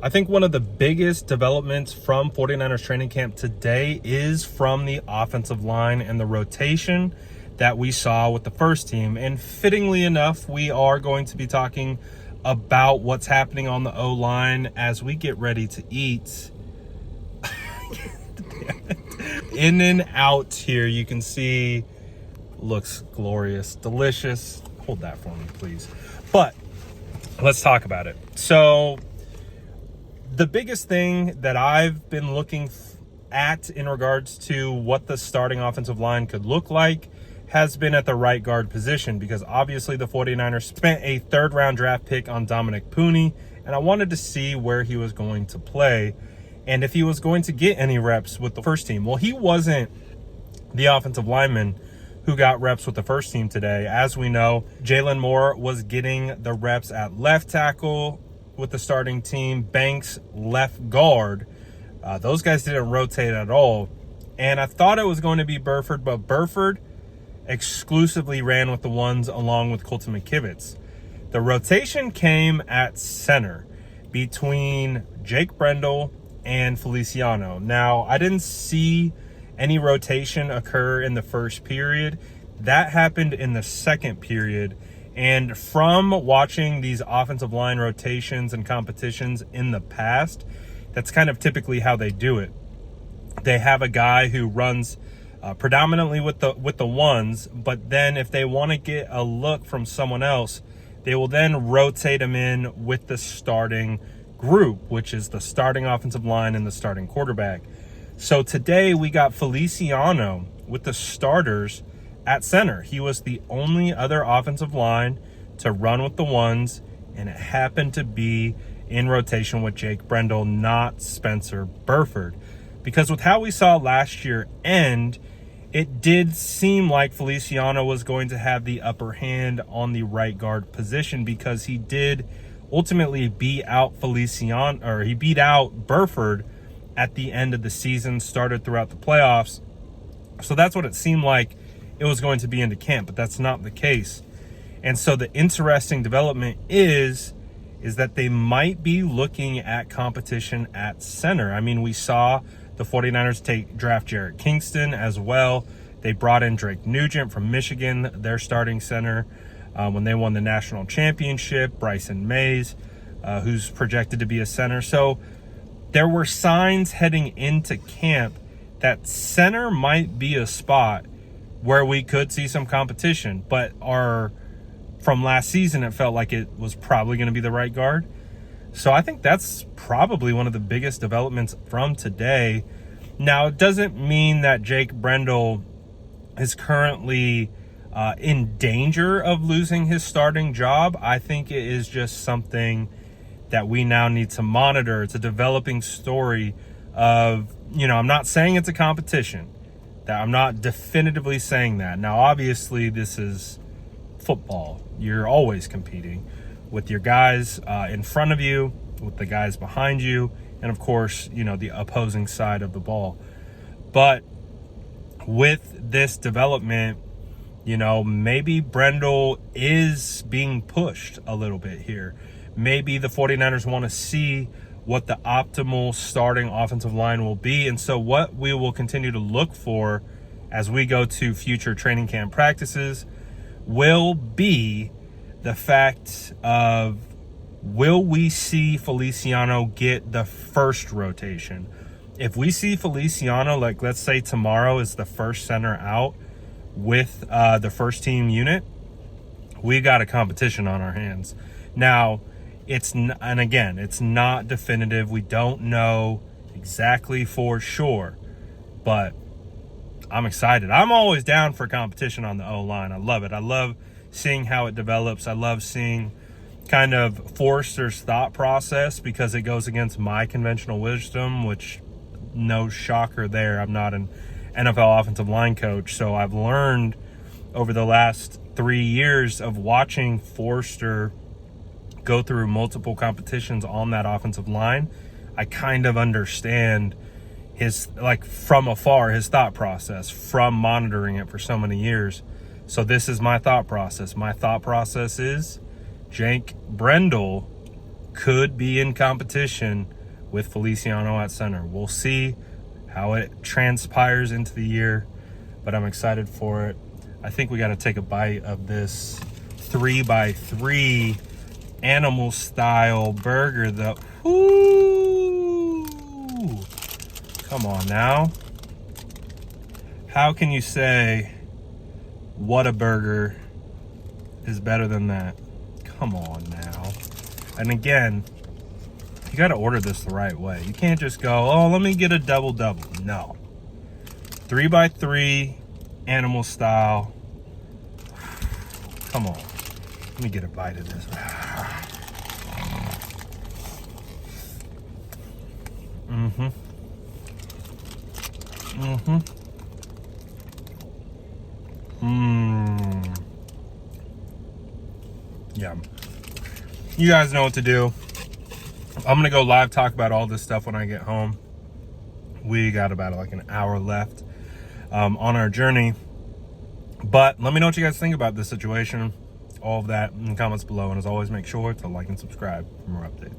I think one of the biggest developments from 49ers training camp today is from the offensive line and the rotation that we saw with the first team. And fittingly enough, we are going to be talking about what's happening on the O-line as we get ready to eat. In and out here, you can see, looks glorious, delicious. Hold that for me, please. But let's talk about it. So the biggest thing that I've been looking at in regards to what the starting offensive line could look like has been at the right guard position, because obviously the 49ers spent a third-round draft pick on Dominic Pooney, and I wanted to see where he was going to play and if he was going to get any reps with the first team. Well, he wasn't the offensive lineman who got reps with the first team today. As we know, Jalen Moore was getting the reps at left tackle with the starting team, Banks left guard. Those guys didn't rotate at all. And I thought it was going to be Burford, but Burford exclusively ran with the ones along with Colton McKivitz. The rotation came at center between Jake Brendel and Feliciano. Now, I didn't see any rotation occur in the first period. That happened in the second period. And from watching these offensive line rotations and competitions in the past, that's kind of typically how they do it. They have a guy who runs predominantly with the ones, but then if they want to get a look from someone else, they will then rotate them in with the starting group, which is the starting offensive line and the starting quarterback. So today we got Feliciano with the starters at center. He was the only other offensive line to run with the ones, and it happened to be in rotation with Jake Brendel, not Spencer Burford. Because with how we saw last year end, it did seem like Feliciano was going to have the upper hand on the right guard position, because he did ultimately beat out Feliciano, or he beat out Burford at the end of the season, started throughout the playoffs. So that's what it seemed like it was going to be into camp, but that's not the case. And so the interesting development is that they might be looking at competition at center. I mean, we saw the 49ers draft Jarrett Kingston as well. They brought in Drake Nugent from Michigan, their starting center, when they won the national championship. Bryson Mays, who's projected to be a center. So there were signs heading into camp that center might be a spot where we could see some competition, but from last season, it felt like it was probably going to be the right guard. So I think that's probably one of the biggest developments from today. Now, it doesn't mean that Jake Brendel is currently in danger of losing his starting job. I think it is just something that we now need to monitor. It's a developing story of, I'm not saying it's a competition. I'm not definitively saying that. Now, obviously, this is football. You're always competing with your guys in front of you, with the guys behind you, and of course, the opposing side of the ball. But with this development, maybe Brendel is being pushed a little bit here. Maybe the 49ers want to see what the optimal starting offensive line will be. And so what we will continue to look for as we go to future training camp practices will be the fact of, will we see Feliciano get the first rotation? If we see Feliciano, like let's say tomorrow is the first center out with the first team unit, we got a competition on our hands. Now, it's not definitive. We don't know exactly for sure, but I'm excited. I'm always down for competition on the O-line. I love it. I love seeing how it develops. I love seeing kind of Forrester's thought process, because it goes against my conventional wisdom, which, no shocker there. I'm not an NFL offensive line coach, so I've learned over the last 3 years of watching Forrester go through multiple competitions on that offensive line. I kind of understand from afar, his thought process from monitoring it for so many years. So this is my thought process. My thought process is Jake Brendel could be in competition with Feliciano at center. We'll see how it transpires into the year, but I'm excited for it. I think we got to take a bite of this 3x3 animal style burger though. Woo! Come on now. How can you say what a burger is better than that? Come on now. And again, you got to order this the right way. You can't just go, oh, let me get a double. No. 3x3 animal style. Come on. Let me get a bite of this. Yum. You guys know what to do. I'm gonna go live talk about all this stuff when I get home. We got about like an hour left on our journey. But let me know what you guys think about this situation. All of that in the comments below. And as always, make sure to like and subscribe for more updates.